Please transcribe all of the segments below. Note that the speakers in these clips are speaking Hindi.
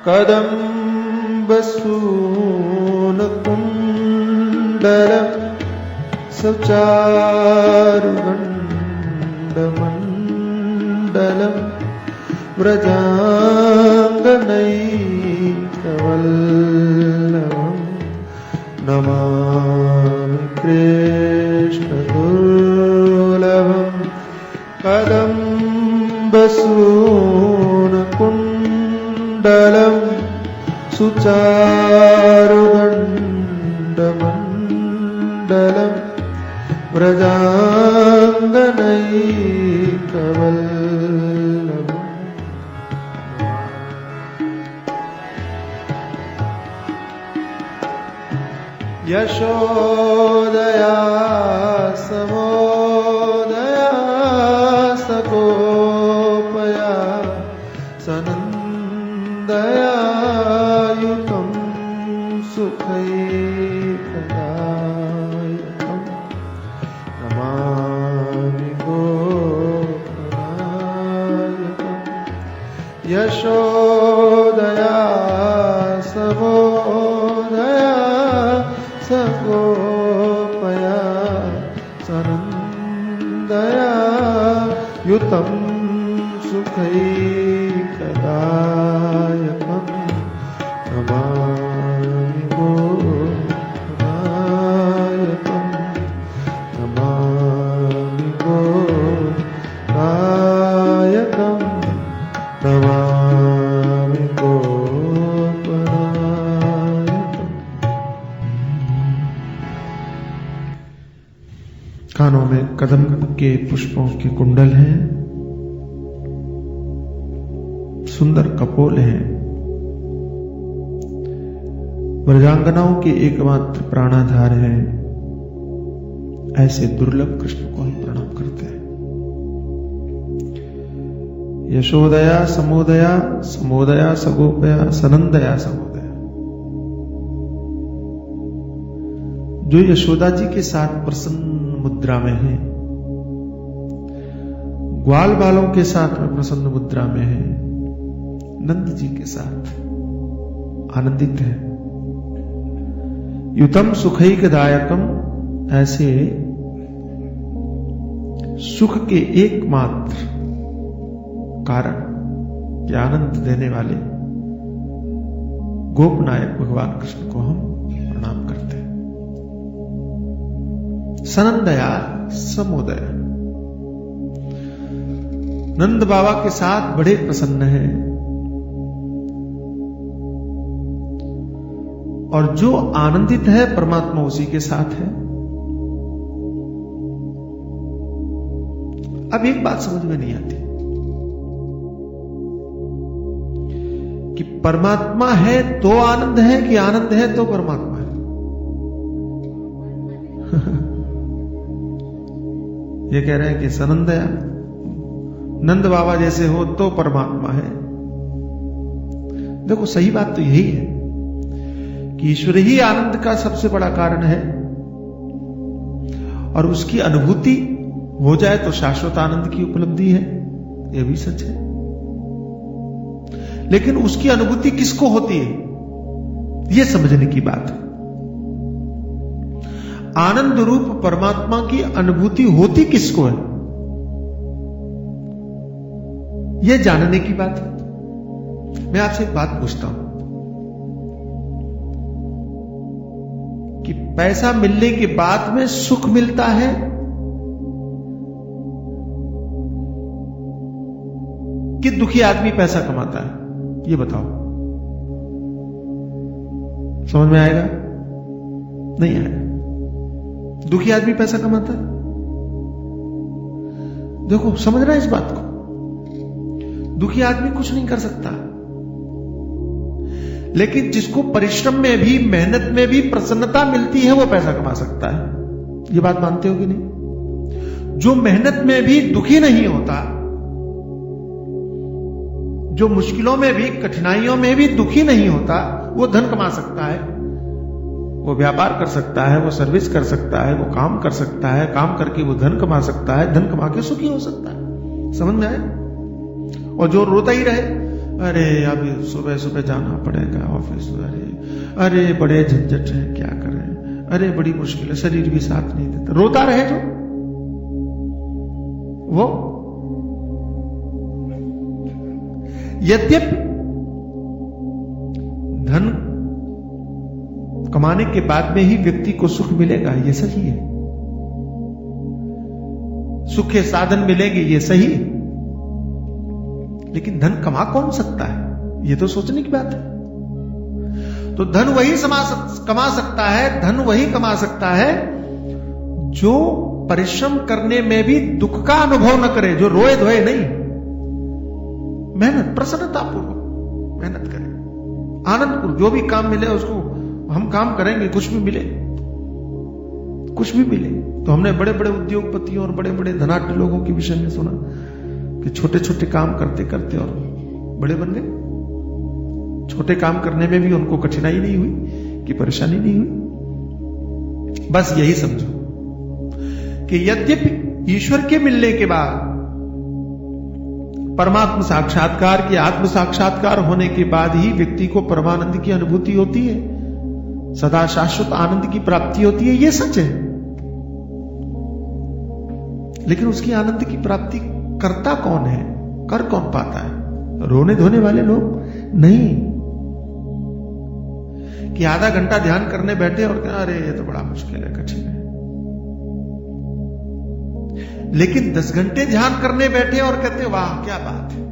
कदम्बसूनकुण्डलं सचारुगण्डमण्डलं व्रजाङ्गनैकवल्लभं नमामि कृष्णदुर्लभं कदम्बसूनकुण्डलं सुचारुगण्डमण्डलं व्रजाङ्गनैकवल्लभम् यशोदया समोदया सगोपया सनन्दया युतं सुखैकदायकं नमामि गोपनायकं यशोदया समोदया सगोपया सनन्दया युतं सुखैकदायकं नमामि गोपनायकं नमामि गोपनायकं नमामि गोपनायकं। कानों में कदम के पुष्पों के कुंडल हैं, सुंदर कपोल हैं। व्रजांगनाओं के एकमात्र प्राणाधार हैं। ऐसे दुर्लभ कृष्ण को हम प्रणाम करते हैं। यशोदया समोदया समोदया सगोपया सनंदया समोदया, जो यशोदा जी के साथ प्रसन्न मुद्रा में है, ग्वाल बालों के साथ में प्रसन्न मुद्रा में है, नंद जी के साथ आनंदित है। युतम सुखैकदायकम, ऐसे सुख के एकमात्र कारण के आनंद देने वाले गोपनायक भगवान कृष्ण को हम प्रणाम करते हैं। सनंदया समोदया, नंद बाबा के साथ बड़े प्रसन्न हैं और जो आनंदित है परमात्मा उसी के साथ है। अब एक बात समझ में नहीं आती कि परमात्मा है तो आनंद है कि आनंद है तो परमात्मा है। ये कह रहे हैं कि सनंदया, नंद बाबा जैसे हो तो परमात्मा है। देखो सही बात तो यही है कि ईश्वर ही आनंद का सबसे बड़ा कारण है और उसकी अनुभूति हो जाए तो शाश्वत आनंद की उपलब्धि है। यह भी सच है, लेकिन उसकी अनुभूति किसको होती है, यह समझने की बात है। आनंद रूप परमात्मा की अनुभूति होती किसको है, यह जानने की बात है। मैं आपसे एक बात पूछता हूं कि पैसा मिलने के बाद में सुख मिलता है कि दुखी आदमी पैसा कमाता है, ये बताओ। समझ में आएगा? नहीं आएगा। दुखी आदमी पैसा कमाता है। देखो समझना इस बात को, दुखी आदमी कुछ नहीं कर सकता, लेकिन जिसको परिश्रम में भी मेहनत में भी प्रसन्नता मिलती है वो पैसा कमा सकता है। ये बात मानते हो कि नहीं? जो मेहनत में भी दुखी नहीं होता, जो मुश्किलों में भी कठिनाइयों में भी दुखी नहीं होता, वो धन कमा सकता है, वो व्यापार कर सकता है, वो सर्विस कर सकता है, वो काम कर सकता है, काम करके वो धन कमा सकता है, धन कमा के सुखी हो सकता है। समझ में आए? और जो रोता ही रहे, अरे अभी सुबह सुबह जाना पड़ेगा ऑफिस, अरे बड़े झंझट है, क्या करें, अरे बड़ी मुश्किल है, शरीर भी साथ नहीं देता, रोता रहे जो वो। यद्यपि धन कमाने के बाद में ही व्यक्ति को सुख मिलेगा, ये सही है, सुख के साधन मिलेंगे, ये सही है, लेकिन धन कमा कौन सकता है, ये तो सोचने की बात है। तो धन वही कमा सकता है, धन वही कमा सकता है जो परिश्रम करने में भी दुख का अनुभव न करे, जो रोए धोए नहीं, मेहनत प्रसन्नतापूर्वक मेहनत करे, आनंदपूर्वक, जो भी काम मिले उसको हम काम करेंगे, कुछ भी मिले, कुछ भी मिले। तो हमने बड़े बड़े उद्योगपतियों और बड़े बड़े धनाढ्य लोगों के विषय में सुना कि छोटे छोटे काम करते करते और बड़े बन गए। छोटे काम करने में भी उनको कठिनाई नहीं हुई, कि परेशानी नहीं हुई। बस यही समझो कि यद्यपि ईश्वर के मिलने के बाद, परमात्मा साक्षात्कार की, आत्म साक्षात्कार होने के बाद ही व्यक्ति को परमानंद की अनुभूति होती है, सदा शाश्वत आनंद की प्राप्ति होती है, यह सच है। लेकिन उसकी आनंद की प्राप्ति करता कौन है, कर कौन पाता है? रोने धोने वाले लोग नहीं, कि आधा घंटा ध्यान करने बैठे और क्या, अरे ये तो बड़ा मुश्किल है, कठिन है। लेकिन 10 घंटे ध्यान करने बैठे और कहते वाह क्या बात है।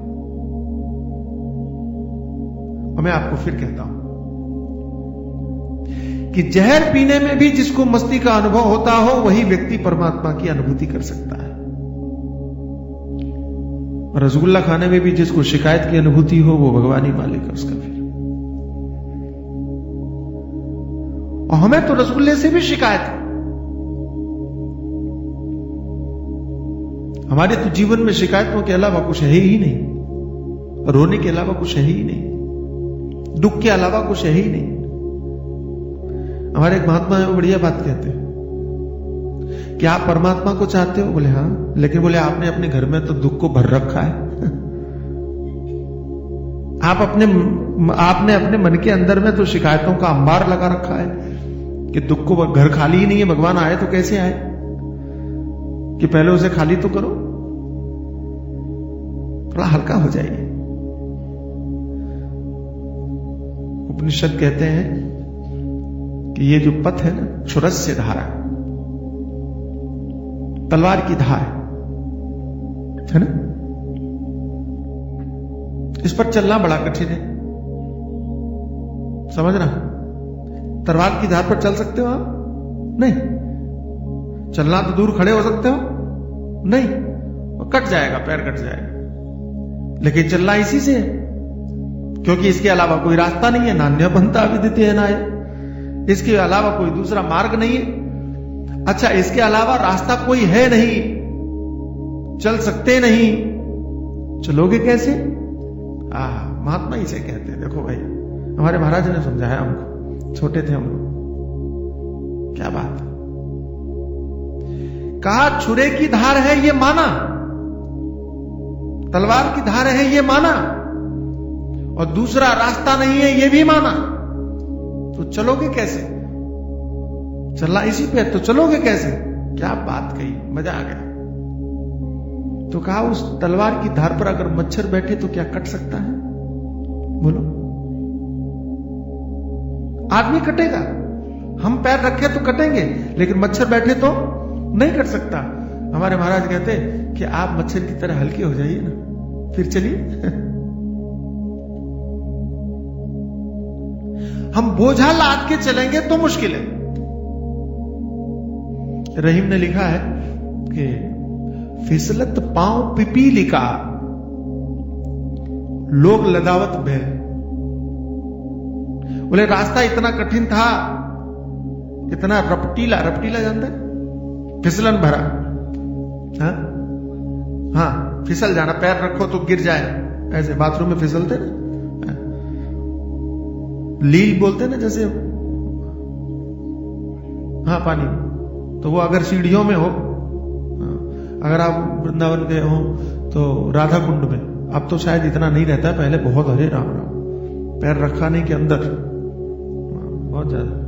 और मैं आपको फिर कहता हूं कि जहर पीने में भी जिसको मस्ती का अनुभव होता हो, वही व्यक्ति परमात्मा की अनुभूति कर सकता है। रसगुल्ला खाने में भी जिसको शिकायत की अनुभूति हो, वो भगवान ही मालिक है उसका। फिर और हमें तो रसगुल्ले से भी शिकायत है। हमारे तो जीवन में शिकायतों के अलावा कुछ है ही नहीं, रोने के अलावा कुछ है ही नहीं, दुख के अलावा कुछ है ही नहीं। हमारे एक महात्मा है, वो बढ़िया बात कहते हैं कि आप परमात्मा को चाहते हो, बोले हाँ, लेकिन बोले आपने अपने घर में तो दुख को भर रखा है। आपने अपने मन के अंदर में तो शिकायतों का अंबार लगा रखा है कि दुख को, घर खाली ही नहीं है, भगवान आए तो कैसे आए, कि पहले उसे खाली तो करो, थोड़ा हल्का हो जाइए। उपनिषद कहते हैं कि ये जो पथ है ना, क्षुरस्य धारा, तलवार की धार है ना, इस पर चलना बड़ा कठिन है, समझना। तलवार की धार पर चल सकते हो आप? नहीं। चलना तो दूर खड़े हो सकते हो? नहीं, कट जाएगा, पैर कट जाएगा। लेकिन चलना इसी से है, क्योंकि इसके अलावा कोई रास्ता नहीं है। नान्य पंथा विदिते नाय, इसके अलावा कोई दूसरा मार्ग नहीं है। अच्छा, इसके अलावा रास्ता कोई है नहीं, चल सकते नहीं, चलोगे कैसे? महात्मा इसे कहते हैं। देखो भाई, हमारे महाराज ने समझाया हमको, छोटे थे हम लोग, क्या बात है। कहा छुरे की धार है ये माना, तलवार की धार है ये माना, और दूसरा रास्ता नहीं है ये भी माना, तो चलोगे कैसे? चलना इसी पे, तो चलोगे कैसे? क्या बात कही, मजा आ गया। तो कहा उस तलवार की धार पर अगर मच्छर बैठे तो क्या कट सकता है? बोलो, आदमी कटेगा, हम पैर रखे तो कटेंगे, लेकिन मच्छर बैठे तो नहीं कट सकता। हमारे महाराज कहते कि आप मच्छर की तरह हल्के हो जाइए ना, फिर चलिए। हम बोझा लाद के चलेंगे तो मुश्किल है। रहीम ने लिखा है कि फिसलत पांव पिपीलिका, लोग लदावत भय। बोले रास्ता इतना कठिन था, इतना रपटीला, रपटीला जानते हैं, फिसलन भरा। हाँ, फिसल जाना, पैर रखो तो गिर जाए, ऐसे बाथरूम में फिसलते ना, लील बोलते ना जैसे, हाँ पानी, तो वो अगर सीढ़ियों में हो, अगर आप वृंदावन गए हो तो राधा कुंड में अब तो शायद इतना नहीं रहता, पहले बहुत, हरे राम राम, पैर रखा नहीं के अंदर बहुत ज्यादा।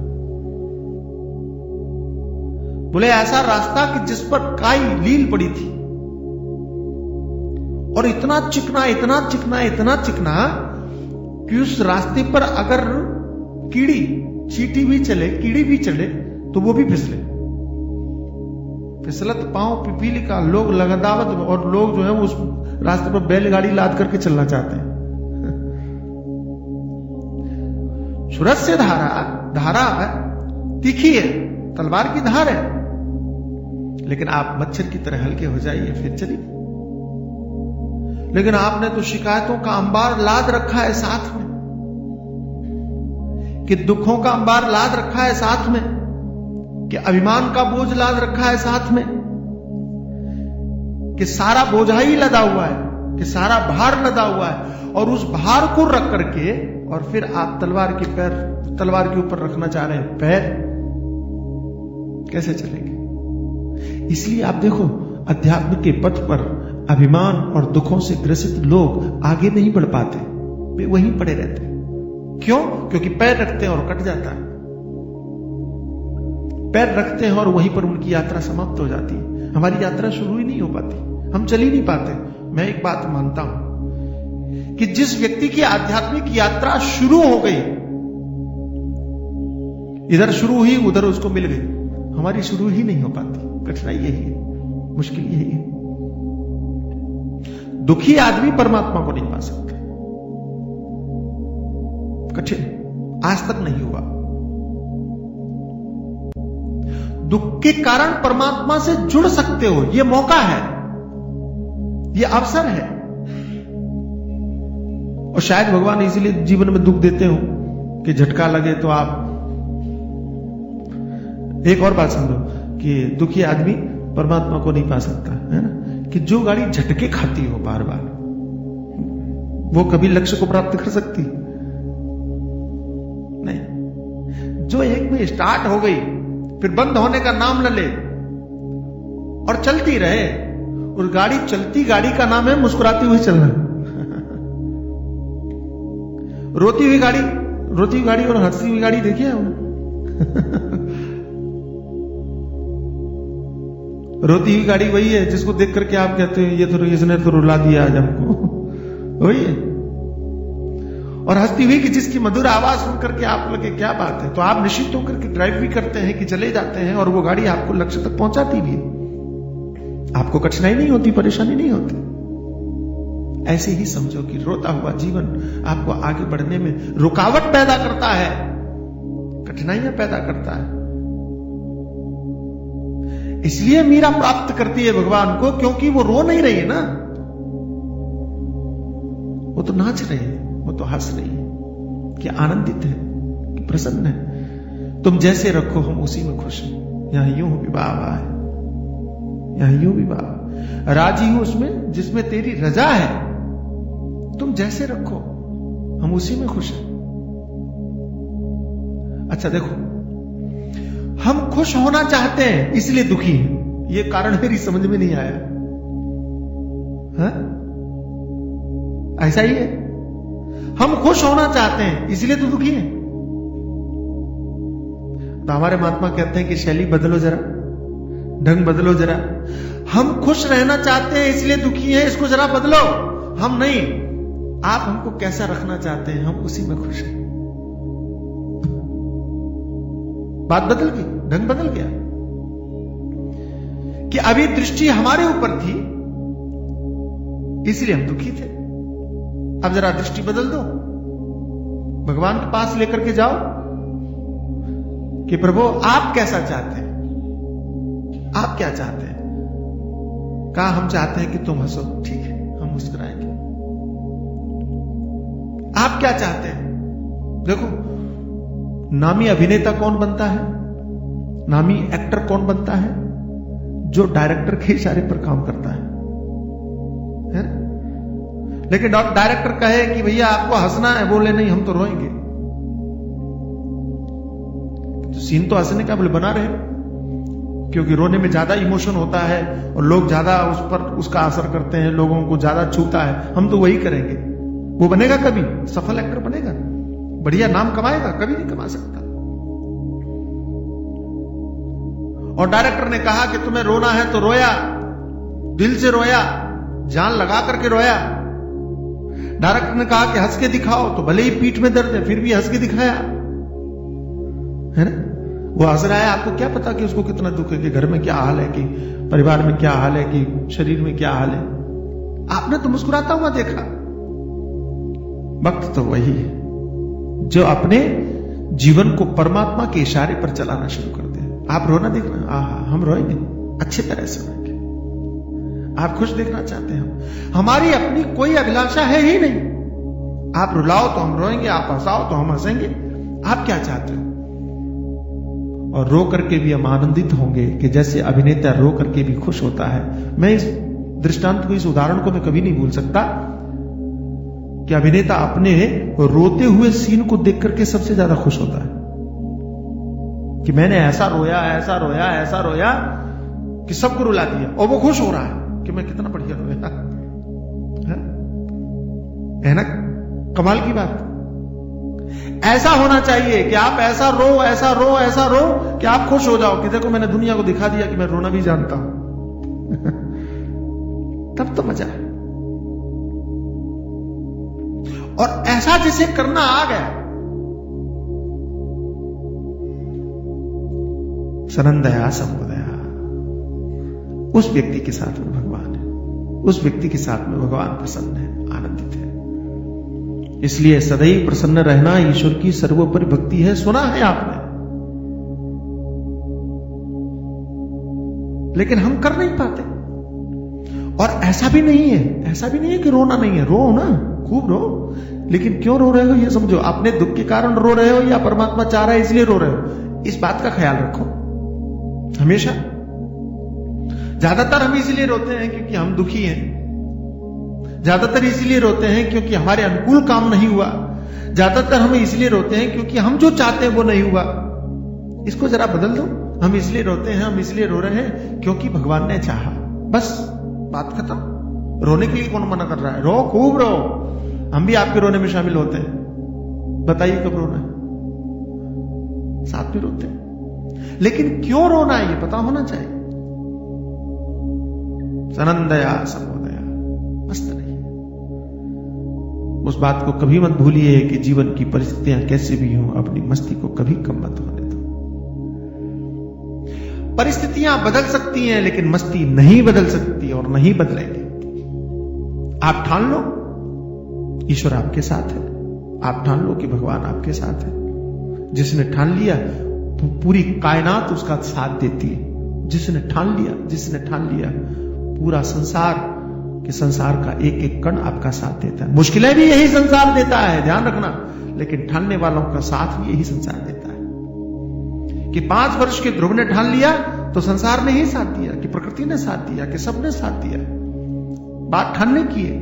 बोले ऐसा रास्ता कि जिस पर काई लील पड़ी थी, और इतना चिकना इतना चिकना इतना चिकना कि उस रास्ते पर अगर कीड़ी चींटी भी चले, कीड़ी भी चले, तो वो भी फिसले। फिसलत पांव पिपीली का लोग लगादावत, और लोग जो है वो उस रास्ते पर बैलगाड़ी लाद करके चलना चाहते हैं। सूरज से धारा तीखी है, तलवार की धार है, लेकिन आप मच्छर की तरह हल्के हो जाइए, फिर चलिए। लेकिन आपने तो शिकायतों का अंबार लाद रखा है साथ में, कि दुखों का अंबार लाद रखा है साथ में, कि अभिमान का बोझ लाद रखा है साथ में, कि सारा बोझा ही लदा हुआ है, कि सारा भार लदा हुआ है, और उस भार को रख करके और फिर आप तलवार के ऊपर रखना चाह रहे हैं पैर, कैसे चलेंगे? इसलिए आप देखो, अध्यात्म के पथ पर अभिमान और दुखों से ग्रसित लोग आगे नहीं बढ़ पाते, वे वहीं पड़े रहते। क्यों? क्योंकि पैर रखते हैं और कट जाता है, पैर रखते हैं और वहीं पर उनकी यात्रा समाप्त हो जाती है। हमारी यात्रा शुरू ही नहीं हो पाती, हम चल ही नहीं पाते। मैं एक बात मानता हूं कि जिस व्यक्ति की आध्यात्मिक यात्रा शुरू हो गई, इधर शुरू हुई उधर उसको मिल गई, हमारी शुरू ही नहीं हो पाती। कठिनाई यही है, मुश्किल यही है। दुखी आदमी परमात्मा को नहीं पा सकते, कठिन, आज तक नहीं हुआ। दुख के कारण परमात्मा से जुड़ सकते हो, यह मौका है, यह अवसर है। और शायद भगवान इसीलिए जीवन में दुख देते हो कि झटका लगे तो आप। एक और बात समझो कि दुखी आदमी परमात्मा को नहीं पा सकता, है ना, कि जो गाड़ी झटके खाती हो बार बार, वो कभी लक्ष्य को प्राप्त कर सकती नहीं। जो एक में स्टार्ट हो गई फिर बंद होने का नाम न ले और चलती रहे, और गाड़ी चलती गाड़ी का नाम है मुस्कुराती हुई चलना। रोती हुई गाड़ी और हंसती हुई गाड़ी देखी है रोती हुई गाड़ी वही है जिसको देख करके आप कहते हैं ये तो इसने तो रुला दिया आज हमको, वही है। और हंसती हुई कि जिसकी मधुर आवाज सुन करके आप लगे क्या बात है, तो आप निश्चित होकर के ड्राइव भी करते हैं कि चले जाते हैं, और वो गाड़ी आपको लक्ष्य तक पहुंचाती भी है, आपको कठिनाई नहीं होती, परेशानी नहीं होती। ऐसे ही समझो कि रोता हुआ जीवन आपको आगे बढ़ने में रुकावट पैदा करता है, कठिनाइयां पैदा करता है। इसलिए मीरा प्राप्त करती है भगवान को, क्योंकि वो रो नहीं रही है ना, वो तो नाच रही है, वो तो हंस रही है, कि आनंदित है, कि प्रसन्न है। तुम जैसे रखो हम उसी में खुश हैं। यहां यूं विवाह है, यहां यूं विवाह, राजी हूं उसमें जिसमें तेरी रजा है। तुम जैसे रखो हम उसी में खुश हैं। अच्छा देखो, हम खुश होना चाहते हैं इसलिए दुखी हैं, ये कारण मेरी समझ में नहीं आया। हाँ? ऐसा ही है, हम खुश होना चाहते हैं इसलिए तो दुखी हैं। तो हमारे महात्मा कहते हैं कि शैली बदलो जरा, ढंग बदलो जरा। हम खुश रहना चाहते हैं इसलिए दुखी हैं, इसको जरा बदलो। हम नहीं, आप हमको कैसा रखना चाहते हैं हम उसी में खुश हैं। बात बदल गई, ढंग बदल गया, कि अभी दृष्टि हमारे ऊपर थी इसलिए हम दुखी थे। अब जरा दृष्टि बदल दो, भगवान के पास लेकर के जाओ कि प्रभु आप कैसा चाहते हैं, आप क्या चाहते हैं। कहा हम चाहते हैं कि तुम हंसो, ठीक है हम मुस्कुराएंगे। आप क्या चाहते हैं? देखो, नामी अभिनेता कौन बनता है, नामी एक्टर कौन बनता है? जो डायरेक्टर के इशारे पर काम करता है ना? लेकिन डायरेक्टर कहे कि भैया आपको हंसना है, बोले नहीं हम तो रोएंगे, तो सीन तो हंसने का बोले बना रहे, क्योंकि रोने में ज्यादा इमोशन होता है और लोग ज्यादा उस पर उसका असर करते हैं, लोगों को ज्यादा छूता है। हम तो वही करेंगे। वो बनेगा कभी सफल एक्टर बनेगा, बढ़िया नाम कमाएगा? कभी नहीं कमा सकता। और डायरेक्टर ने कहा कि तुम्हें रोना है तो रोया, दिल से रोया, जान लगा करके रोया। डायरेक्टर ने कहा कि हंस के दिखाओ, तो भले ही पीठ में दर्द है फिर भी हंस के दिखाया, है ना? वो हंस रहा है, आपको क्या पता कि उसको कितना दुख है, कि घर में क्या हाल है, कि परिवार में क्या हाल है, कि शरीर में क्या हाल है। आपने तो मुस्कुराता हुआ देखा। वक्त तो वही है जो अपने जीवन को परमात्मा के इशारे पर चलाना शुरू कर दे। आप रोना देखना, आहा हम रोएंगे, अच्छी तरह से रोएंगे। आप खुश देखना चाहते हैं, हमारी अपनी कोई अभिलाषा है ही नहीं। आप रुलाओ तो हम रोएंगे, आप हंसाओ तो हम हंसेंगे। आप क्या चाहते हो? और रो करके भी हम आनंदित होंगे कि जैसे अभिनेता रो करके भी खुश होता है। मैं इस दृष्टांत को, इस उदाहरण को मैं कभी नहीं भूल सकता कि अभिनेता अपने रोते हुए सीन को देख करके सबसे ज्यादा खुश होता है कि मैंने ऐसा रोया, ऐसा रोया, ऐसा रोया कि सबको रुला दिया, और वो खुश हो रहा है कि मैं कितना बढ़िया रोया। है ना कमाल की बात? ऐसा होना चाहिए कि आप ऐसा रो, ऐसा रो, ऐसा रो कि आप खुश हो जाओ कि देखो मैंने दुनिया को दिखा दिया कि मैं रोना भी जानता हूं। तब तो मजा है। और ऐसा जिसे करना आ गया, सनंदया समुदया, उस व्यक्ति के साथ में भगवान है, उस व्यक्ति के साथ में भगवान प्रसन्न है, आनंदित है। इसलिए सदैव प्रसन्न रहना ईश्वर की सर्वोपरि भक्ति है। सुना है आपने, लेकिन हम कर नहीं पाते। और ऐसा भी नहीं है कि रोना नहीं है, रो ना, खूब रो, लेकिन क्यों रो रहे हो ये समझो। अपने दुख के कारण रो रहे हो या परमात्मा चाह रहा है इसलिए रो रहे हो, इस बात का ख्याल रखो हमेशा। ज्यादातर हम इसलिए रोते हैं क्योंकि हम दुखी हैं, ज्यादातर इसलिए रोते हैं क्योंकि हमारे अनुकूल काम नहीं हुआ, ज्यादातर हम इसलिए रोते हैं क्योंकि हम जो चाहते हैं वो नहीं हुआ। इसको जरा बदल दो। हम इसलिए रोते हैं, हम इसलिए रो रहे हैं क्योंकि भगवान ने चाहा, बस बात खत्म। रोने के लिए कौन मना कर रहा है? रो, खूब रो, हम भी आपके रोने में शामिल होते हैं। बताइए कब रोना है? साथ में रोते हैं, लेकिन क्यों रोना है ये पता होना चाहिए। सनंदया समुदया, मस्त नहीं। उस बात को कभी मत भूलिए कि जीवन की परिस्थितियां कैसे भी हों, अपनी मस्ती को कभी कम मत होने दो। परिस्थितियां बदल सकती हैं लेकिन मस्ती नहीं बदल सकती और नहीं बदलेगी। आप ठान लो ईश्वर आपके साथ है, आप ठान लो कि भगवान आपके साथ है। जिसने ठान लिया तो पूरी कायनात उसका साथ देती है। जिसने ठान लिया पूरा संसार कि संसार का एक एक कण आपका साथ देता है। मुश्किलें भी यही संसार देता है, ध्यान रखना, लेकिन ठानने वालों का साथ भी यही संसार देता है। कि 5 वर्ष के ध्रुव ने ठान लिया तो संसार ने ही साथ दिया, कि प्रकृति ने साथ दिया, कि सबने साथ दिया। बात ठानने की है।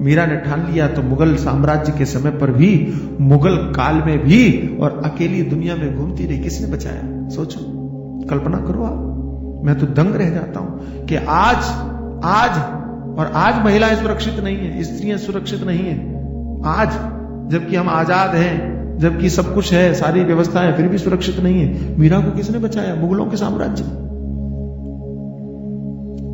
मीरा ने ठान लिया तो मुगल साम्राज्य के समय पर भी, मुगल काल में भी, और अकेली दुनिया में घूमती रही, किसने बचाया? सोचो, कल्पना करो आप। मैं तो दंग रह जाता हूं कि आज महिलाएं सुरक्षित नहीं है, स्त्रियां सुरक्षित नहीं है आज, जबकि हम आजाद हैं, जबकि सब कुछ है, सारी व्यवस्थाएं, फिर भी सुरक्षित नहीं है। मीरा को किसने बचाया? मुगलों के साम्राज्य में।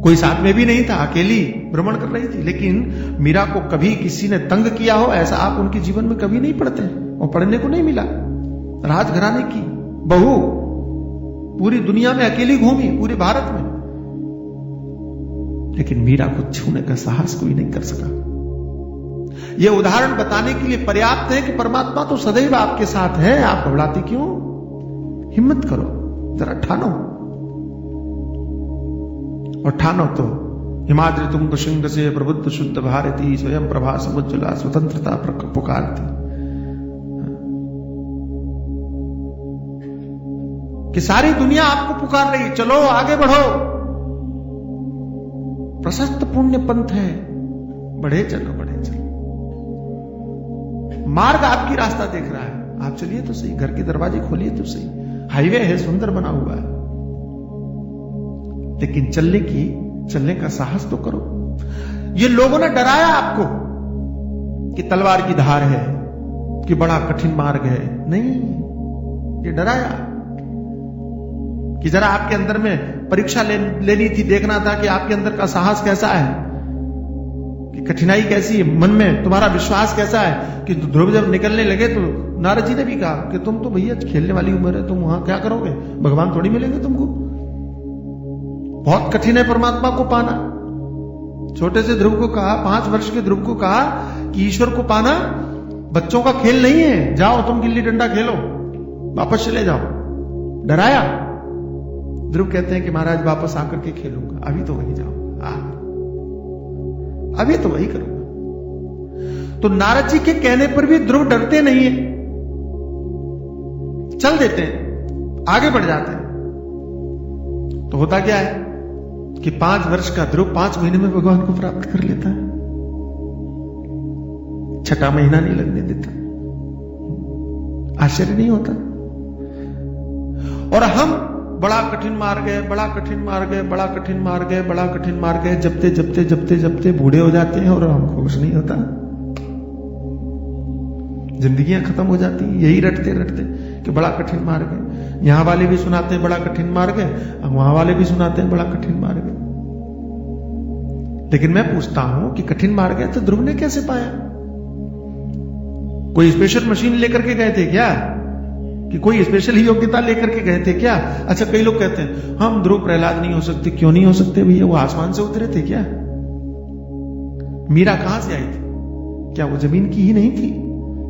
कोई साथ में भी नहीं था, अकेली भ्रमण कर रही थी। लेकिन मीरा को कभी किसी ने तंग किया हो ऐसा आप उनके जीवन में कभी नहीं पढ़ते, और पढ़ने को नहीं मिला। राजघराने की बहू पूरी दुनिया में अकेली घूमी, पूरे भारत में, लेकिन मीरा को छूने का साहस कोई नहीं कर सका। यह उदाहरण बताने के लिए पर्याप्त है कि परमात्मा तो सदैव आपके साथ है। आप घबराते क्यों? हिम्मत करो, जरा ठानो, और ठानो तो हिमाद्रि तुंग श्रृंग से प्रबुद्ध शुद्ध भारती, स्वयं प्रभा समुज्ज्वला स्वतंत्रता पुकारती। कि सारी दुनिया आपको पुकार रही, चलो आगे बढ़ो, प्रशस्त पुण्य पंथ है, बढ़े चलो, बढ़े चलो। मार्ग आपकी रास्ता देख रहा है, आप चलिए तो सही, घर के दरवाजे खोलिए तो सही। हाईवे है, सुंदर बना हुआ है, लेकिन चलने का साहस तो करो। ये लोगों ने डराया आपको कि तलवार की धार है, कि बड़ा कठिन मार्ग है। नहीं, ये डराया कि जरा आपके अंदर में परीक्षा लेनी थी, देखना था कि आपके अंदर का साहस कैसा है, कि कठिनाई कैसी है, मन में तुम्हारा विश्वास कैसा है। कि ध्रुव जब निकलने लगे तो नारद जी ने भी कहा कि तुम तो भैया खेलने वाली उम्र है, तुम वहां क्या करोगे, भगवान थोड़ी मिलेंगे तुमको, बहुत कठिन है परमात्मा को पाना। छोटे से ध्रुव को कहा, 5 वर्ष के ध्रुव को कहा कि ईश्वर को पाना बच्चों का खेल नहीं है, जाओ तुम गिल्ली डंडा खेलो, वापस चले जाओ। डराया। ध्रुव कहते हैं कि महाराज वापस आकर के खेलूंगा, अभी तो वही जाऊंगा, अभी तो वही करूंगा। तो नारद जी के कहने पर भी ध्रुव डरते नहीं है, चल देते हैं, आगे बढ़ जाते हैं। तो होता क्या है कि 5 वर्ष का ध्रुव 5 महीने में भगवान को प्राप्त कर लेता है, 6ठा महीना नहीं लगने देता। आश्चर्य नहीं होता? और हम बड़ा कठिन मार्ग है, बड़ा कठिन मार्ग है, बड़ा कठिन मार्ग है, बड़ा कठिन मार्ग है, जपते जपते जपते जपते बूढ़े हो जाते हैं और हमको कुछ नहीं होता। जिंदगियां खत्म हो जाती हैं यही रटते रटते कि बड़ा कठिन मार्ग है। यहां वाले भी सुनाते हैं बड़ा कठिन मार्ग है, वहां वाले भी सुनाते हैं बड़ा कठिन मार्ग है। लेकिन मैं पूछता हूं कि कठिन मार्ग है तो ध्रुव ने कैसे पाया? कोई स्पेशल मशीन लेकर के गए थे क्या, कि कोई स्पेशल योग्यता लेकर के गए थे क्या? अच्छा, कई लोग कहते हैं हम ध्रुव प्रहलाद नहीं हो सकते। क्यों नहीं हो सकते भैया? वो आसमान से उतरे थे क्या? मीरा कहां से आई थी? क्या वो जमीन की ही नहीं थी?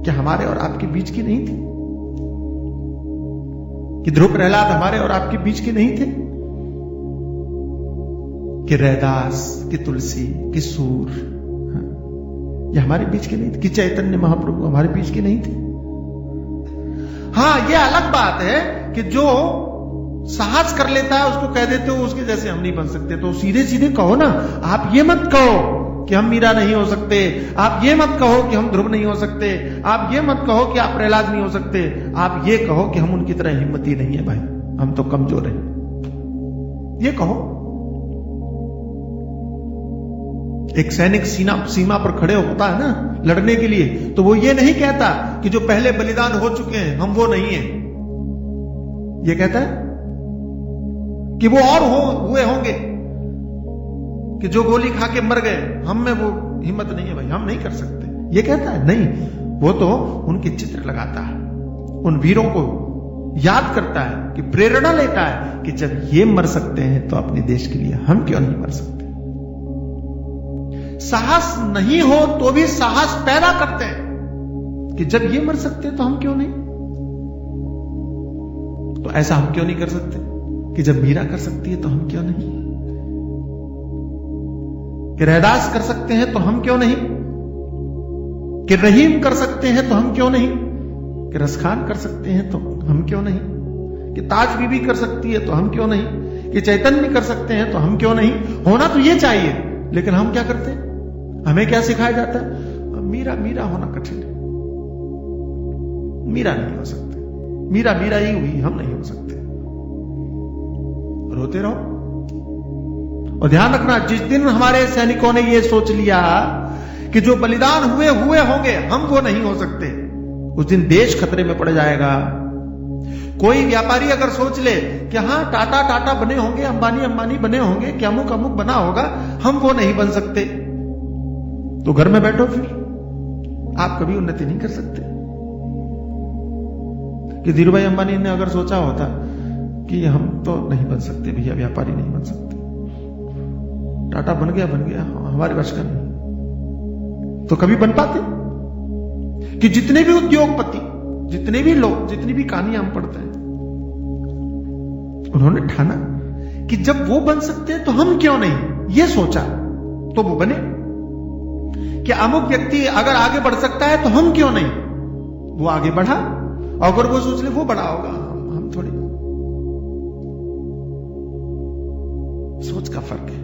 क्या हमारे और आपके बीच की नहीं थी? कि ध्रुव प्रहलाद हमारे और आपके बीच के नहीं थे? कि रैदास, कि तुलसी, कि सूर, ये हमारे बीच के नहीं थे? कि चैतन्य महाप्रभु हमारे बीच के नहीं थे? हाँ, ये अलग बात है कि जो साहस कर लेता है उसको कह देते हो उसके जैसे हम नहीं बन सकते। तो सीधे सीधे कहो ना, आप ये मत कहो कि हम मीरा नहीं हो सकते, आप ये मत कहो कि हम ध्रुव नहीं हो सकते, आप ये मत कहो कि आप प्रहलाद नहीं हो सकते, आप ये कहो कि हम उनकी तरह हिम्मती नहीं है भाई, हम तो कमजोर हैं। ये कहो। एक सैनिक सीमा पर खड़े होता है ना लड़ने के लिए, तो वो ये नहीं कहता कि जो पहले बलिदान हो चुके हैं हम वो नहीं है। ये कहता है कि वो और हुए होंगे कि जो गोली खा के मर गए, हम में वो हिम्मत नहीं है भाई, हम नहीं कर सकते। ये कहता है नहीं, वो तो उनके चित्र लगाता है, उन वीरों को याद करता है, कि प्रेरणा लेता है कि जब ये मर सकते हैं तो अपने देश के लिए हम क्यों नहीं मर सकते। साहस नहीं हो तो भी साहस पैदा करते हैं कि जब ये मर सकते हैं तो हम क्यों नहीं। तो ऐसा हम क्यों नहीं कर सकते कि जब मीरा कर सकती है तो हम क्यों नहीं, कि रैदास कर सकते हैं तो हम क्यों नहीं, कि रहीम कर सकते हैं तो हम क्यों नहीं, कि रसखान कर सकते हैं तो हम क्यों नहीं, कि ताज बीबी कर सकती है तो हम क्यों नहीं, कि चैतन्य कर सकते हैं तो हम क्यों नहीं। होना तो ये चाहिए, लेकिन हम क्या करते हैं? हमें क्या सिखाया जाता है? मीरा होना कठिन है, मीरा नहीं हो सकते, मीरा ही हुई, हम नहीं हो सकते। रोते रहो। और ध्यान रखना, जिस दिन हमारे सैनिकों ने यह सोच लिया कि जो बलिदान हुए होंगे हम वो नहीं हो सकते, उस दिन देश खतरे में पड़ जाएगा। कोई व्यापारी अगर सोच ले कि हाँ टाटा बने होंगे, अंबानी बने होंगे, कि अमुक बना होगा, हम वो नहीं बन सकते, तो घर में बैठो, फिर आप कभी उन्नति नहीं कर सकते। कि धीरूभाई अंबानी ने अगर सोचा होता कि हम तो नहीं बन सकते भैया, व्यापारी नहीं बन सकते, टाटा बन गया, हमारे वश का नहीं, तो कभी बन पाते? कि जितने भी उद्योगपति, जितने भी लोग, जितनी भी कहानियां हम पढ़ते हैं, उन्होंने ठाना कि जब वो बन सकते हैं तो हम क्यों नहीं। ये सोचा तो वो बने। कि अमुक व्यक्ति अगर आगे बढ़ सकता है तो हम क्यों नहीं, वो आगे बढ़ा। और अगर वो सोच ले वो बड़ा होगा, हम थोड़ी। सोच का फर्क है,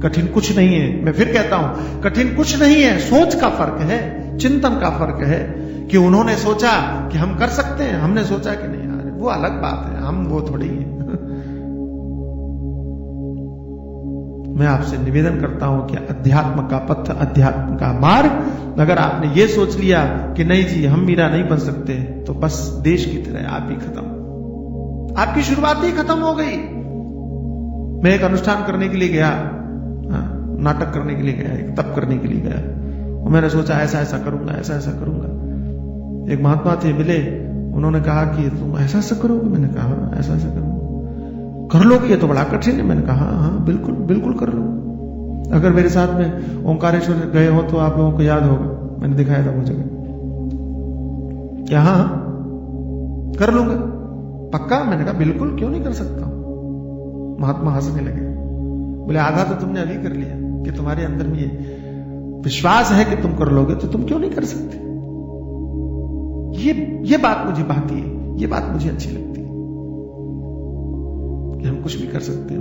कठिन कुछ नहीं है। मैं फिर कहता हूं, कठिन कुछ नहीं है, सोच का फर्क है, चिंतन का फर्क है। कि उन्होंने सोचा कि हम कर सकते हैं, हमने सोचा कि नहीं यार वो अलग बात है, हम वो थोड़ी है। मैं आपसे निवेदन करता हूं कि अध्यात्म का पथ, अध्यात्म का मार्ग, अगर आपने ये सोच लिया कि नहीं जी हम मीरा नहीं बन सकते, तो बस देश की तरह आप ही खत्म, आपकी शुरुआत ही खत्म हो गई। मैं एक अनुष्ठान करने के लिए गया, नाटक करने के लिए गया, एक तप करने के लिए गया, और मैंने सोचा ऐसा ऐसा करूंगा, ऐसा ऐसा करूंगा। एक महात्मा थे मिले, उन्होंने कहा कि तुम ऐसा ऐसा करोगे? मैंने कहा हाँ ऐसा ऐसा करूंगा। कर लोगे? ये तो बड़ा कठिन है। मैंने कहा हाँ बिल्कुल बिल्कुल कर लूंगा। अगर मेरे साथ में ओंकारेश्वर गए हो तो आप लोगों को याद होगा, मैंने दिखाया था वो जगह। क्या हाँ कर लूंगा पक्का? मैंने कहा बिल्कुल, क्यों नहीं कर सकता। महात्मा हंसने लगे, बोले आधा तो तुमने अभी कर लिया कि तुम्हारे अंदर में ये विश्वास है कि तुम कर लोगे, तो तुम क्यों नहीं कर सकते। ये बात मुझे भाती है, ये बात मुझे अच्छी लगती है कि हम कुछ भी कर सकते हैं।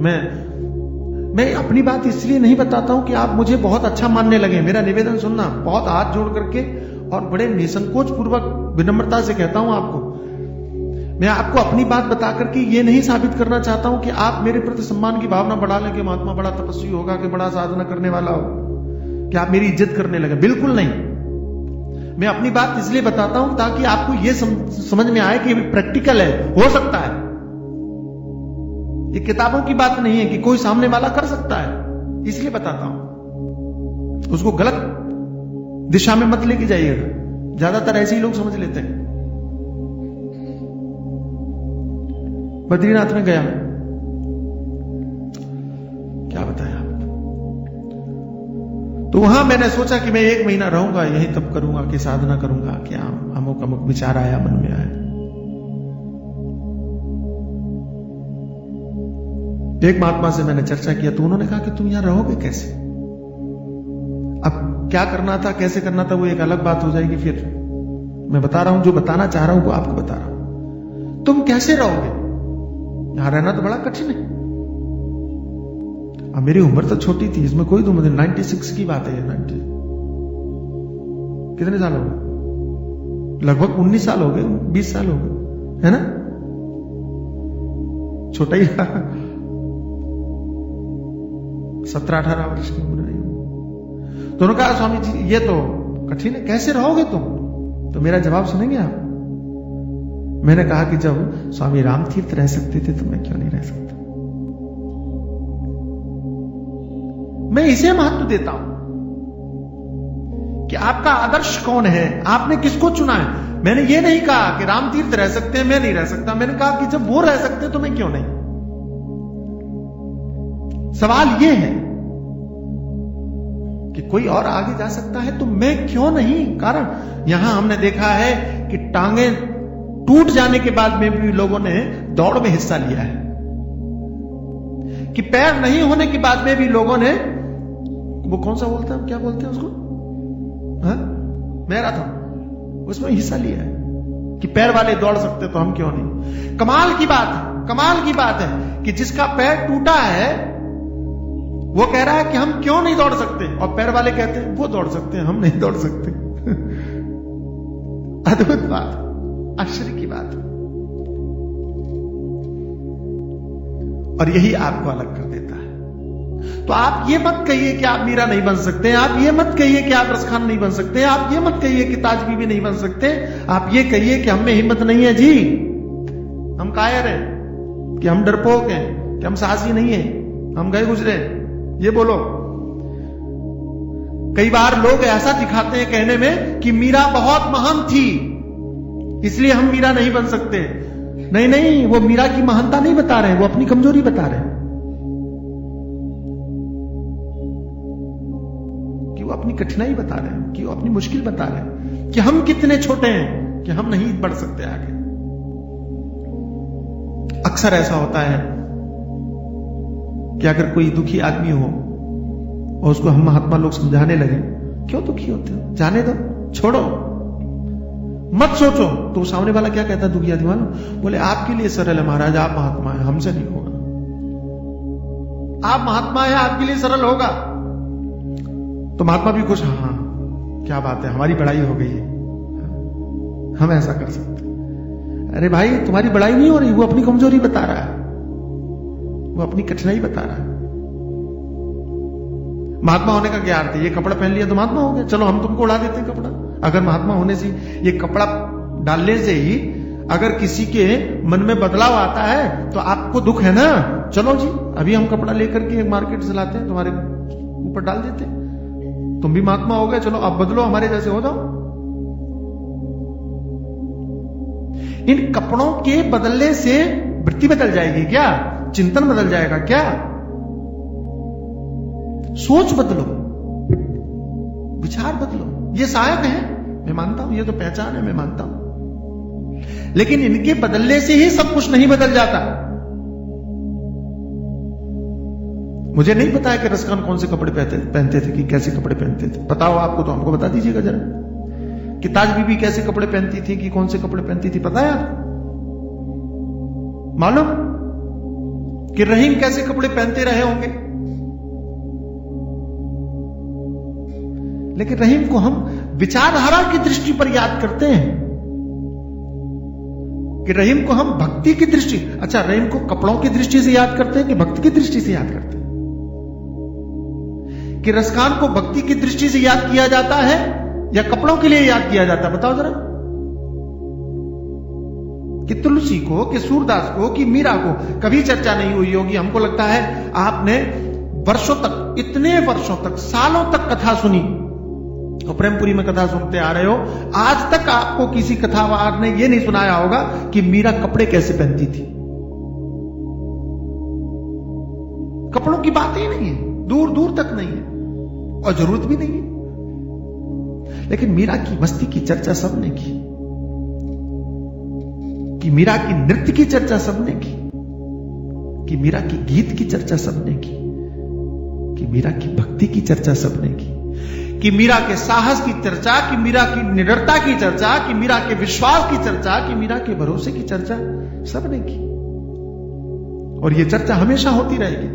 मैं अपनी बात इसलिए नहीं बताता हूं कि आप मुझे बहुत अच्छा मानने लगे। मेरा निवेदन सुनना, बहुत हाथ जोड़ करके और बड़े निसंकोच पूर्वक विनम्रता से कहता हूं आपको, मैं आपको अपनी बात बता करके ये नहीं साबित करना चाहता हूं कि आप मेरे प्रति सम्मान की भावना बढ़ा लें कि महात्मा बड़ा तपस्वी होगा, कि बड़ा साधना करने वाला हो, कि आप मेरी इज्जत करने लगे। बिल्कुल नहीं। मैं अपनी बात इसलिए बताता हूं ताकि आपको यह समझ में आए कि प्रैक्टिकल है, हो सकता है। ये किताबों की बात नहीं है कि कोई सामने वाला कर सकता है, इसलिए बताता हूं। उसको गलत दिशा में मत लेके जाइएगा, ज्यादातर ऐसे ही लोग समझ लेते हैं। बद्रीनाथ में गया मैं, क्या बताया आपको। तो वहां मैंने सोचा कि मैं 1 महीना रहूंगा, यहीं तब करूंगा कि साधना करूंगा, क्या अमुक अमुक विचार आया मन में आया। एक महात्मा से मैंने चर्चा किया तो उन्होंने कहा कि तुम यहां रहोगे कैसे। अब क्या करना था, कैसे करना था, वो एक अलग बात हो जाएगी। फिर मैं बता रहा हूं, जो बताना चाह रहा हूं वो आपको बता रहा हूं। तुम कैसे रहोगे, यहां रहना तो बड़ा कठिन है। अब मेरी उम्र तो छोटी थी, इसमें कोई तो मुझे 96 की बात है। 90 कितने साल हो गए? लगभग 19 साल हो गए, 20 साल हो गए, है ना। छोटा ही 17-18 वर्ष की उम्र नहीं। तो उन्होंने कहा स्वामी जी ये तो कठिन है, कैसे रहोगे तुम। तो मेरा जवाब सुनेंगे आप। मैंने कहा कि जब स्वामी रामतीर्थ रह सकते थे तो मैं क्यों नहीं रह सकता। मैं इसे महत्व देता हूं कि आपका आदर्श कौन है, आपने किसको चुना है। मैंने ये नहीं कहा कि रामतीर्थ रह सकते हैं, मैं नहीं रह सकता। मैंने कहा कि जब वो रह सकते तो मैं क्यों नहीं। सवाल ये है कि कोई और आगे जा सकता है तो मैं क्यों नहीं। कारण यहां हमने देखा है कि टांगे टूट जाने के बाद में भी लोगों ने दौड़ में हिस्सा लिया है, कि पैर नहीं होने के बाद में भी लोगों ने, वो कौन सा बोलते हैं, क्या बोलते हैं उसको, मैराथन, उसमें हिस्सा लिया है कि पैर वाले दौड़ सकते तो हम क्यों नहीं। कमाल की बात है, कमाल की बात है कि जिसका पैर टूटा है वो कह रहा है कि हम क्यों नहीं दौड़ सकते, और पैर वाले कहते हैं वो दौड़ सकते हैं, हम नहीं दौड़ सकते। अद्भुत बात, आश्चर्य की बात। और यही आपको अलग कर देता है। तो आप ये मत कहिए कि आप मीरा नहीं बन सकते, आप ये मत कहिए कि आप रसखान नहीं बन सकते, आप ये मत कहिए कि ताज बीबी नहीं बन सकते। आप ये कहिए कि हम में हिम्मत नहीं है जी, हम कायर हैं, कि हम डरपोक हैं, कि हम साहसी नहीं है, हम गए गुजरे। ये बोलो। कई बार लोग ऐसा दिखाते हैं कहने में कि मीरा बहुत महान थी इसलिए हम मीरा नहीं बन सकते। नहीं नहीं, वो मीरा की महानता नहीं बता रहे हैं, वो अपनी कमजोरी बता रहे हैं, कि वो अपनी कठिनाई बता रहे हैं, कि वो अपनी मुश्किल बता रहे हैं, कि हम कितने छोटे हैं कि हम नहीं बढ़ सकते आगे। अक्सर ऐसा होता है कि अगर कोई दुखी आदमी हो और उसको हम महात्मा लोग समझाने लगे, क्यों दुखी होते हो, जाने दो, छोड़ो, मत सोचो, तो सामने वाला क्या कहता है दुखी आदमी वाला, बोले आपके लिए सरल है महाराज, आप महात्मा है, हमसे नहीं होगा। आप महात्मा है, आपके लिए सरल होगा। तो महात्मा भी खुश, हाँ क्या बात है, हमारी बड़ाई हो गई है, हम ऐसा कर सकते। अरे भाई तुम्हारी बड़ाई नहीं हो रही, वो अपनी कमजोरी बता रहा है, वो अपनी कठिनाई बता रहा है। महात्मा होने का क्या अर्थ है? ये कपड़ा पहन लिया तो महात्मा हो गया, चलो हम तुमको उड़ा देते हैं कपड़ा। अगर महात्मा होने से ये कपड़ा डालने से ही अगर किसी के मन में बदलाव आता है तो आपको दुख है ना, चलो जी अभी हम कपड़ा लेकर के मार्केट से लाते हैं, तुम्हारे ऊपर डाल देते हैं, तुम भी महात्मा हो गए, चलो अब बदलो, हमारे जैसे हो जाओ। इन कपड़ों के बदलने से वृत्ति बदल जाएगी क्या? चिंतन बदल जाएगा क्या? सोच बदलो, विचार बदलो। ये सहायक है, मैं मानता हूं, ये तो पहचान है, मैं मानता हूं, लेकिन इनके बदलने से ही सब कुछ नहीं बदल जाता। मुझे नहीं पता है कि रसखान कौन से कपड़े पहनते थे कि कैसे कपड़े पहनते थे, बताओ आपको तो हमको बता दीजिएगा जरा, कि ताज बीबी कैसे कपड़े पहनती थी कि कौन से कपड़े पहनती थी, पता है आपको? मालूम कि रहीम कैसे कपड़े पहनते रहे होंगे? लेकिन रहीम को हम विचारधारा की दृष्टि पर याद करते हैं, कि रहीम को हम भक्ति की दृष्टि, अच्छा रहीम को कपड़ों की दृष्टि से याद करते हैं कि भक्ति की दृष्टि से याद करते हैं? कि रसखान को भक्ति की दृष्टि से याद किया जाता है या कपड़ों के लिए याद किया जाता है, बताओ जरा। कि तुलसी को, कि सूरदास को, कि मीरा को कभी चर्चा नहीं हुई होगी। हमको लगता है आपने वर्षों तक, इतने वर्षों तक, सालों तक कथा सुनी और प्रेमपुरी में कथा सुनते आ रहे हो, आज तक आपको किसी कथावार ने यह नहीं सुनाया होगा कि मीरा कपड़े कैसे पहनती थी। कपड़ों की बात ही नहीं है, दूर दूर तक नहीं है और जरूरत भी नहीं है। लेकिन मीरा की मस्ती की चर्चा सबने की, कि मीरा की नृत्य की चर्चा सबने की, कि मीरा की गीत की चर्चा सबने की, कि मीरा की भक्ति की चर्चा सबने की, कि मीरा के साहस की चर्चा, कि मीरा की निडरता की चर्चा, कि मीरा के विश्वास की चर्चा, कि मीरा के भरोसे की चर्चा सबने की। और यह चर्चा हमेशा होती रहेगी।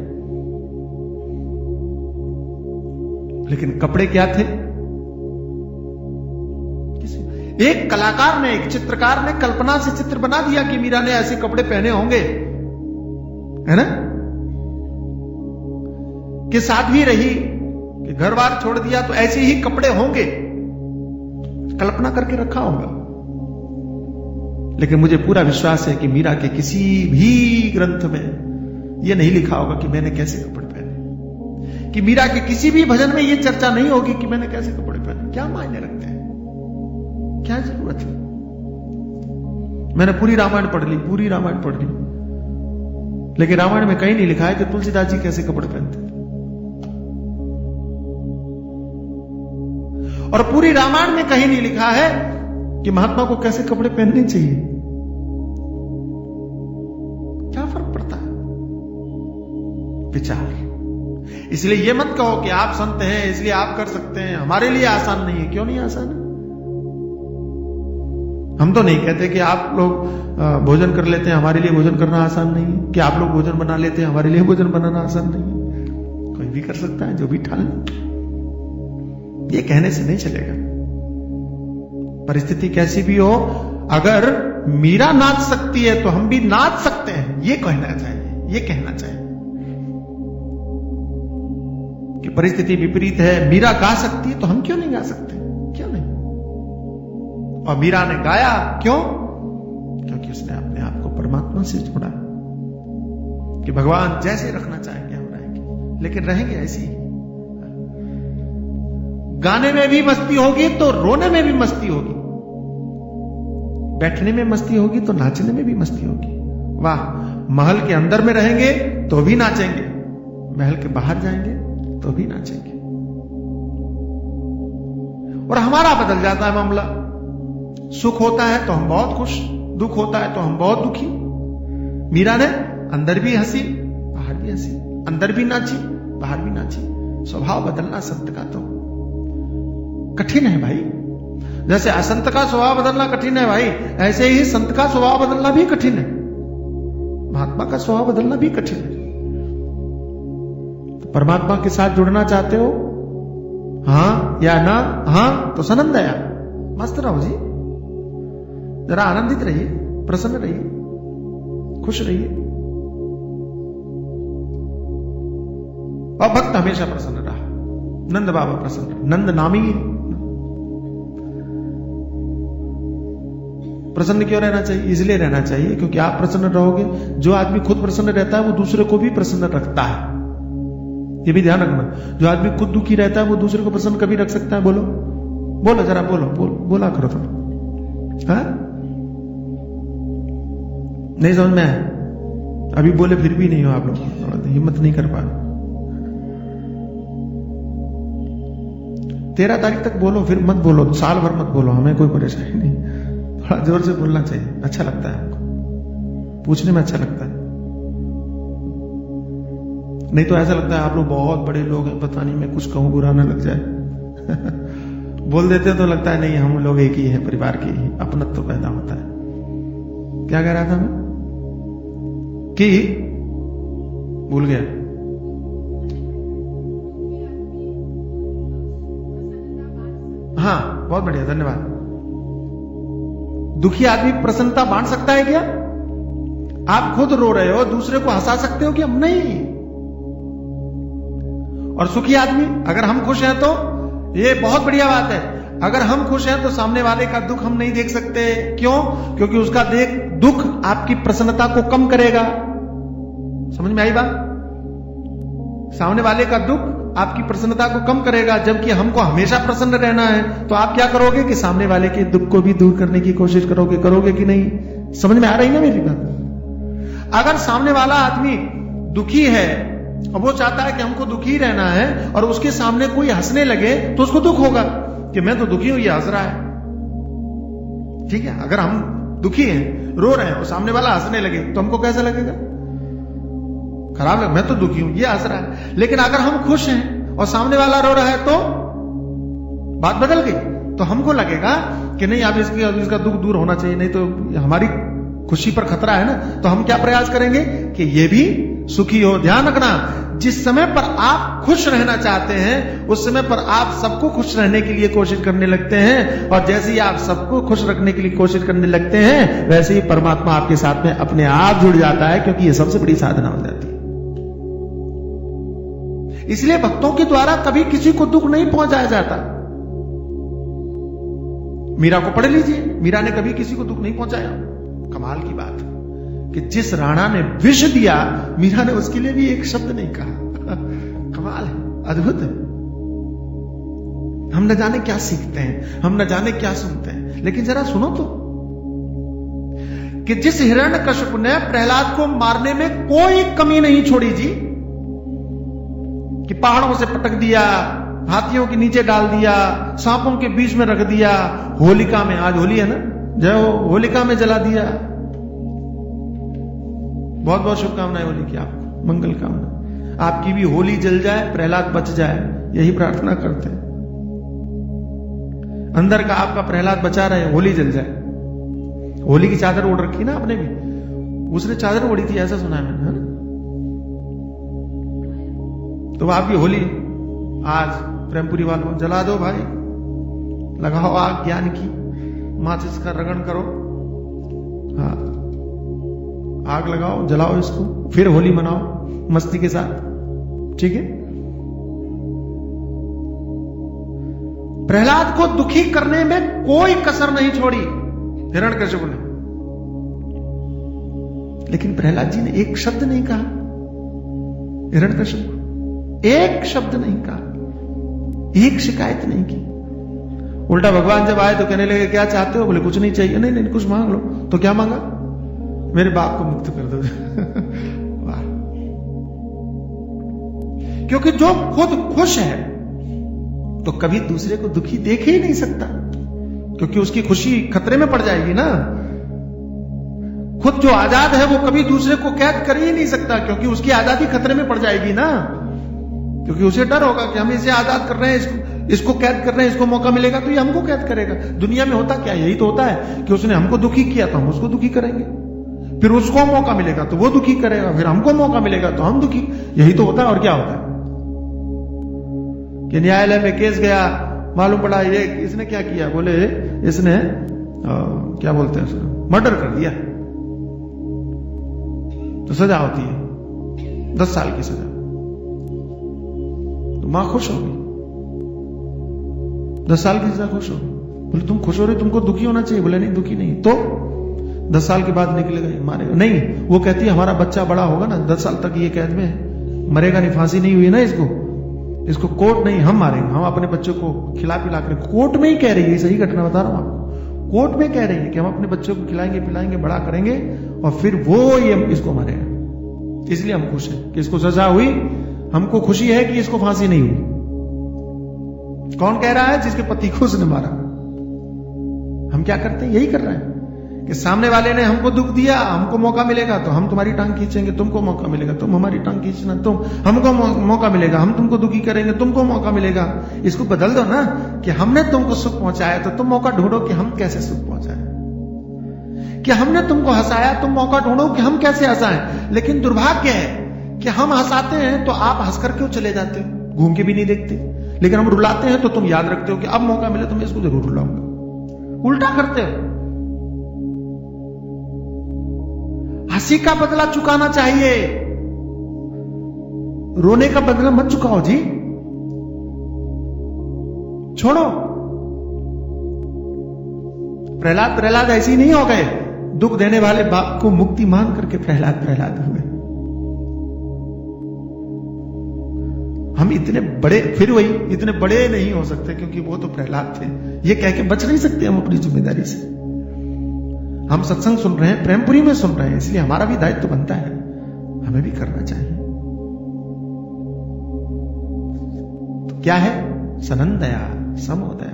लेकिन कपड़े क्या थे? एक कलाकार ने, एक चित्रकार ने कल्पना से चित्र बना दिया कि मीरा ने ऐसे कपड़े पहने होंगे, है ना, कि साथ भी रही, कि घर बार छोड़ दिया तो ऐसे ही कपड़े होंगे, कल्पना करके रखा होगा। लेकिन मुझे पूरा विश्वास है कि मीरा के किसी भी ग्रंथ में यह नहीं लिखा होगा कि मैंने कैसे कपड़े पहने, कि मीरा के किसी भी भजन में यह चर्चा नहीं होगी कि मैंने कैसे कपड़े पहने। क्या मायने रखते हैं, क्या जरूरत है? मैंने पूरी रामायण पढ़ ली, पूरी रामायण पढ़ ली, लेकिन रामायण में कहीं नहीं लिखा है कि तुलसीदास जी कैसे कपड़े पहनते थे। और पूरी रामायण में कहीं नहीं लिखा है कि महात्मा को कैसे कपड़े पहनने चाहिए। क्या फर्क पड़ता है? विचार। इसलिए यह मत कहो कि आप संत हैं इसलिए आप कर सकते हैं, हमारे लिए आसान नहीं है। क्यों नहीं आसान है? हम तो नहीं कहते कि आप लोग भोजन कर लेते हैं, हमारे लिए भोजन करना आसान नहीं है, कि आप लोग भोजन बना लेते हैं, हमारे लिए भोजन बनाना आसान नहीं है। कोई भी कर सकता है, जो भी ठान ले। ये कहने से नहीं चलेगा। परिस्थिति कैसी भी हो, अगर मीरा नाच सकती है तो हम भी नाच सकते हैं, ये कहना चाहिए, ये कहना चाहिए। कि परिस्थिति विपरीत है, मीरा गा सकती है तो हम क्यों नहीं गा सकते? क्यों नहीं? और मीरा ने गाया, क्यों? क्योंकि उसने अपने आप को परमात्मा से जोड़ा, कि भगवान जैसे रखना चाहेंगे हम रहेंगे, लेकिन रहेंगे ऐसे ही। गाने में भी मस्ती होगी तो रोने में भी मस्ती होगी, बैठने में मस्ती होगी तो नाचने में भी मस्ती होगी। वाह, महल के अंदर में रहेंगे तो भी नाचेंगे, महल के बाहर जाएंगे तो भी नाचेंगे। और हमारा बदल जाता है मामला। सुख होता है तो हम बहुत खुश, दुख होता है तो हम बहुत दुखी। मीरा ने अंदर भी हंसी बाहर भी हंसी, अंदर भी नाची बाहर भी नाची। स्वभाव बदलना संत का तो कठिन है भाई। जैसे असंत का स्वभाव बदलना कठिन है भाई, ऐसे ही संत का स्वभाव बदलना भी कठिन है, महात्मा का स्वभाव बदलना भी कठिन है। तो परमात्मा के साथ जुड़ना चाहते हो, हां या ना? हां तो सनंद आया, मस्त रहो जी, जरा आनंदित रहिए, प्रसन्न रहिए, खुश रहिए। और भक्त हमेशा प्रसन्न रहा, नंद बाबा प्रसन्न, नंद नामी है। प्रसन्न क्यों रहना चाहिए? इसलिए रहना चाहिए क्योंकि आप प्रसन्न रहोगे, जो आदमी खुद प्रसन्न रहता है वो दूसरे को भी प्रसन्न रखता है। ये भी ध्यान रखना, जो आदमी खुद दुखी रहता है वो दूसरे को प्रसन्न कभी रख सकता है? बोलो बोलो जरा, बोला करो थोड़ा। हाँ, नहीं समझ में आया? अभी बोले फिर भी नहीं हो आप लोग, हिम्मत नहीं कर पा रहे। 13 तारीख तक बोलो, फिर मत बोलो, साल भर मत बोलो, हमें कोई परेशानी नहीं। थोड़ा जोर से बोलना चाहिए, अच्छा लगता है हमको, पूछने में अच्छा लगता है। नहीं तो ऐसा लगता है आप लोग बहुत बड़े लोग हैं, पता नहीं मैं कुछ कहूं बुरा ना लग जाए। बोल देते तो लगता है नहीं हम लोग एक ही हैं, परिवार के ही, अपनत्व तो पैदा होता है। क्या कह रहा था मैं कि भूल गया। हाँ, बहुत बढ़िया, धन्यवाद। दुखी आदमी प्रसन्नता बांट सकता है क्या? आप खुद रो रहे हो, दूसरे को हंसा सकते हो क्या? नहीं। और सुखी आदमी, अगर हम खुश हैं तो ये बहुत बढ़िया बात है। अगर हम खुश हैं तो सामने वाले का दुख हम नहीं देख सकते। क्यों? क्योंकि उसका दुख आपकी प्रसन्नता को कम करेगा। समझ में आई बात? सामने वाले का दुख आपकी प्रसन्नता को कम करेगा, जबकि हमको हमेशा प्रसन्न रहना है। तो आप क्या करोगे कि सामने वाले के दुख को भी दूर करने की कोशिश करोगे कि नहीं? समझ में आ रही ना मेरी बात? अगर सामने वाला आदमी दुखी है और वो चाहता है कि हमको दुखी रहना है और उसके सामने कोई हंसने लगे तो उसको दुख होगा कि मैं तो दुखी हूं, ये हंस रहा है। ठीक है, अगर हम दुखी हैं, रो रहे हैं और सामने वाला हंसने लगे तो हमको कैसा लगेगा? खराब लगे, मैं तो दुखी हूं, ये हंस रहा है। लेकिन अगर हम खुश हैं और सामने वाला रो रहा है तो बात बदल गई। तो हमको लगेगा कि नहीं, अब इसका दुख दूर होना चाहिए, नहीं तो हमारी खुशी पर खतरा है ना। तो हम क्या प्रयास करेंगे कि ये भी सुखी हो। ध्यान रखना, जिस समय पर आप खुश रहना चाहते हैं उस समय पर आप सबको खुश रहने के लिए कोशिश करने लगते हैं, और जैसे ही आप सबको खुश रखने के लिए कोशिश करने लगते हैं वैसे ही परमात्मा आपके साथ में अपने आप जुड़ जाता है, क्योंकि ये सबसे बड़ी साधना हो जाती है। इसलिए भक्तों के द्वारा कभी किसी को दुख नहीं पहुंचाया जाता। मीरा को पढ़ लीजिए, मीरा ने कभी किसी को दुख नहीं पहुंचाया। कमाल की बात कि जिस राणा ने विष दिया, मीरा ने उसके लिए भी एक शब्द नहीं कहा। कमाल है, अद्भुत है। हम न जाने क्या सीखते हैं, हम न जाने क्या सुनते हैं। लेकिन जरा सुनो तो कि जिस हिरण्यकश्यप ने प्रहलाद को मारने में कोई कमी नहीं छोड़ी जी, कि पहाड़ों से पटक दिया, हाथियों के नीचे डाल दिया, सांपों के बीच में रख दिया, होलिका में, आज होली है ना, जय हो, होलिका में जला दिया। बहुत बहुत शुभकामनाएं होली की आपको, मंगल कामना। आपकी भी होली जल जाए, प्रहलाद बच जाए, यही प्रार्थना करते हैं। अंदर का आपका प्रहलाद बचा रहे, होली जल जाए। होली की चादर ओढ़ रखी ना आपने भी, उसने चादर ओढ़ी थी, ऐसा सुना है मैंने, है ना? तो आपकी होली आज प्रेमपुरी वालों जला दो भाई, लगाओ आग ज्ञान की, माचिस का रगड़ करो, हाँ, आग लगाओ, जलाओ इसको, फिर होली मनाओ मस्ती के साथ। ठीक है? प्रहलाद को दुखी करने में कोई कसर नहीं छोड़ी हिरण्यकश्यप ने, लेकिन प्रहलाद जी ने एक शब्द नहीं कहा हिरण्यकश्यप को, एक शब्द नहीं कहा, एक शिकायत नहीं की। उल्टा भगवान जब आए तो कहने लगे क्या चाहते हो? बोले कुछ नहीं चाहिए। नहीं नहीं, कुछ मांग लो। तो क्या मांगा? मेरे बाप को मुक्त कर दो। वाह! क्योंकि जो खुद खुश है तो कभी दूसरे को दुखी देख ही नहीं सकता, क्योंकि उसकी खुशी खतरे में पड़ जाएगी ना। खुद जो आजाद है वो कभी दूसरे को कैद कर ही नहीं सकता, क्योंकि उसकी आजादी खतरे में पड़ जाएगी ना। क्योंकि उसे डर होगा कि हम इसे आजाद कर रहे हैं, इसको कैद कर रहे हैं, इसको मौका मिलेगा तो ये हमको कैद करेगा। दुनिया में होता क्या, यही तो होता है कि उसने हमको दुखी किया तो हम उसको दुखी करेंगे, फिर उसको मौका मिलेगा तो वो दुखी करेगा, फिर हमको मौका मिलेगा तो हम दुखी। यही तो होता है। और क्या होता है कि न्यायालय में केस गया, मालूम पड़ा ये इसने क्या किया, बोले इसने क्या बोलते हैं उसने, मर्डर कर दिया, तो सजा होती है 10 साल की सजा। तो मां खुश होगी, 10 साल की सजा खुश हो? बोले तुम खुश हो रहे, तुमको दुखी होना चाहिए। बोले नहीं दुखी नहीं। तो 10 साल के बाद निकलेगा, मारेगा नहीं। वो कहती है हमारा बच्चा बड़ा होगा ना, 10 साल तक ये कैद में मरेगा नहीं, फांसी नहीं हुई ना इसको कोर्ट नहीं, हम मारेंगे, हम अपने बच्चों को खिला पिला कर। कोर्ट में ही कह रही है, सही घटना बता रहा हूं आपको, कोर्ट में कह रही है कि हम अपने बच्चों को खिलाएंगे पिलाएंगे, बड़ा करेंगे और फिर वो ये इसको मारेगा। इसलिए हम खुश हैं कि इसको सजा हुई, हमको खुशी है कि इसको फांसी नहीं हुई। कौन कह रहा है? जिसके पति को उसने मारा। हम क्या करते हैं? यही कर रहे हैं कि सामने वाले ने हमको दुख दिया, हमको मौका मिलेगा तो हम तुम्हारी टांग खींचेंगे, तुमको मौका मिलेगा, तुम हमारी टांग खींचना, तुम हमको मौका मिलेगा, हम तुमको दुखी करेंगे, तुमको मौका मिलेगा। इसको बदल दो ना कि हमने तुमको सुख पहुंचाया तो तुम मौका ढूंढो कि हम कैसे सुख पहुंचाए। कि हमने तुमको हंसाया, तुम मौका ढूंढो कि हम कैसे हंसाएं। लेकिन दुर्भाग्य है कि हम हंसाते हैं तो आप हंसकर क्यों चले जाते हो, घूम के भी नहीं देखते। लेकिन हम रुलाते हैं तो तुम याद रखते हो कि अब मौका मिले तो मैं इसको जरूर रुलाऊंगा। उल्टा करते हो। हंसी का बदला चुकाना चाहिए, रोने का बदला मत चुकाओ जी, छोड़ो। प्रहलाद ऐसे ही नहीं हो गए, दुख देने वाले बाप को मुक्ति मान करके प्रहलाद हुए। हम इतने बड़े, फिर वही इतने बड़े नहीं हो सकते क्योंकि वो तो प्रहलाद थे, ये कह के बच नहीं सकते हम अपनी जिम्मेदारी से। हम सत्संग सुन रहे हैं, प्रेमपुरी में सुन रहे हैं, इसलिए हमारा भी दायित्व तो बनता है, हमें भी करना चाहिए। तो क्या है? सनंदया समोदया,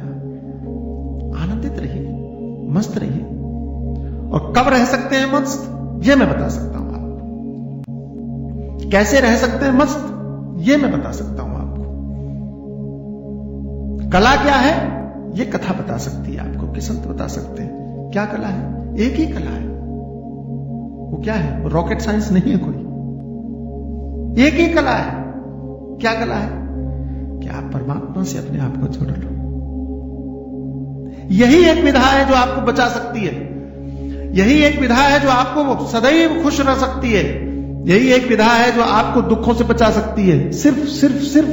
आनंदित रहिए, मस्त रहिए। और कब रह सकते हैं मस्त, यह मैं बता सकता हूं आपको। कैसे रह सकते हैं मस्त, यह मैं बता सकता हूं आपको। कला क्या है, यह कथा बता सकती है आपको, कि संत बता सकते हैं। क्या कला है? एक ही कला है। वो क्या है? रॉकेट साइंस नहीं है कोई, एक ही कला है। क्या कला है? कि आप परमात्मा से अपने आप को जोड़ लो। यही एक विधा है जो आपको बचा सकती है, यही एक विधा है जो आपको सदैव खुश रह सकती है, यही एक विधा है जो आपको दुखों से बचा सकती है। सिर्फ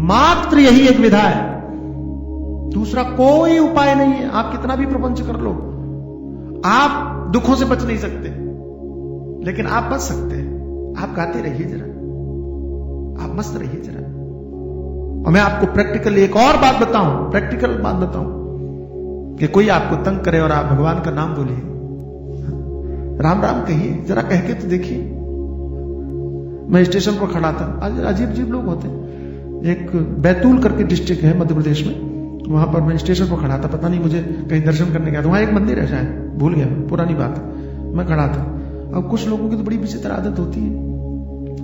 मात्र यही एक विधा है, दूसरा कोई उपाय नहीं है। आप कितना भी प्रपंच कर लो, आप दुखों से बच नहीं सकते, लेकिन आप बच सकते हैं। आप गाते रहिए जरा, आप मस्त रहिए जरा। और मैं आपको प्रैक्टिकल एक और बात बताऊं, कि कोई आपको तंग करे और आप भगवान का नाम बोलिए, राम राम कहिए, जरा कह के तो देखिए। मैं स्टेशन पर खड़ा था, अजीब अजीब लोग होते हैं। एक बैतूल करके डिस्ट्रिक्ट है मध्य प्रदेश में, वहां पर मैं स्टेशन पर खड़ा था, पता नहीं मुझे कहीं दर्शन करने गया था, वहां एक मंदिर है शायद, भूल गया, पुरानी बात है। मैं खड़ा था, अब कुछ लोगों की तो बड़ी विचित्र आदत होती है,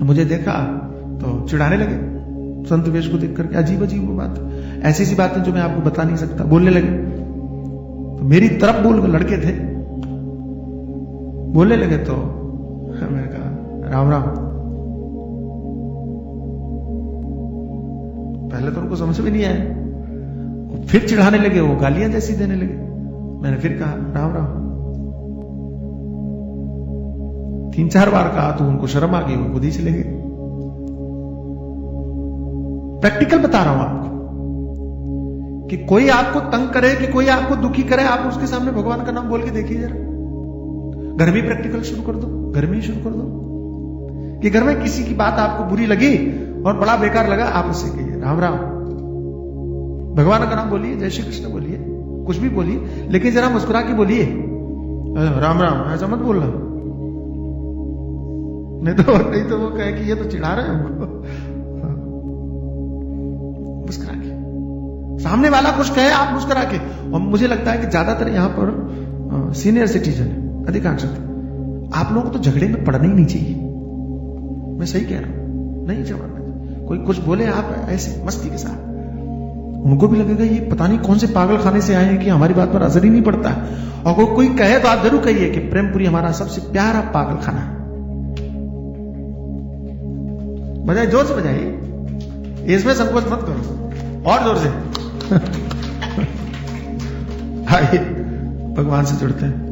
मुझे देखा तो चिढ़ाने लगे संत वेश को देख करके, अजीब अजीब वो बात, ऐसी सी बातें जो मैं आपको बता नहीं सकता। बोलने लगे तो मेरी तरफ बोल, लड़के थे, बोलने लगे तो मैंने कहा राम राम। पहले तो उनको समझ में नहीं आया, फिर चिढ़ाने लगे, वो गालियां जैसी देने लगे। मैंने फिर कहा राम राम, 3-4 बार कहा तो उनको शर्म आ गई, वो खुद ही चले गए। प्रैक्टिकल बता रहा हूं आपको, कि कोई आपको तंग करे, कि कोई आपको दुखी करे, आप उसके सामने भगवान का नाम बोल के देखिए जरा। घर में प्रैक्टिकल शुरू कर दो, घर में ही शुरू कर दो, कि घर में किसी की बात आपको बुरी लगी और बड़ा बेकार लगा, आप उससे कहिए राम राम, भगवान का नाम बोलिए, जय श्री कृष्ण बोलिए, कुछ भी बोलिए, लेकिन जरा मुस्कुरा के बोलिए राम राम, ऐसा मत बोलना, नहीं तो वो कहे कि ये तो चिढ़ा रहे हैं हमको। मुस्कुरा के, सामने वाला कुछ कहे आप मुस्कुरा के। और मुझे लगता है कि ज्यादातर यहां पर सीनियर सिटीजन है, अधिकांश आप लोगों को तो झगड़े में पड़ना ही नहीं चाहिए। मैं सही कह रहा हूं, नहीं झगड़ना चाहिए। कोई कुछ बोले आप ऐसे मस्ती के साथ, उनको भी लगेगा ये पता नहीं कौन से पागल खाने से आए हैं कि हमारी बात पर असर ही नहीं पड़ता। और कोई कहे तो आप जरूर कहिए कि प्रेमपुरी हमारा सबसे प्यारा पागल खाना है। बजाय जोर से बजाइए, इसमें संकोच मत करो, और जोर से। आइए भगवान से जुड़ते हैं।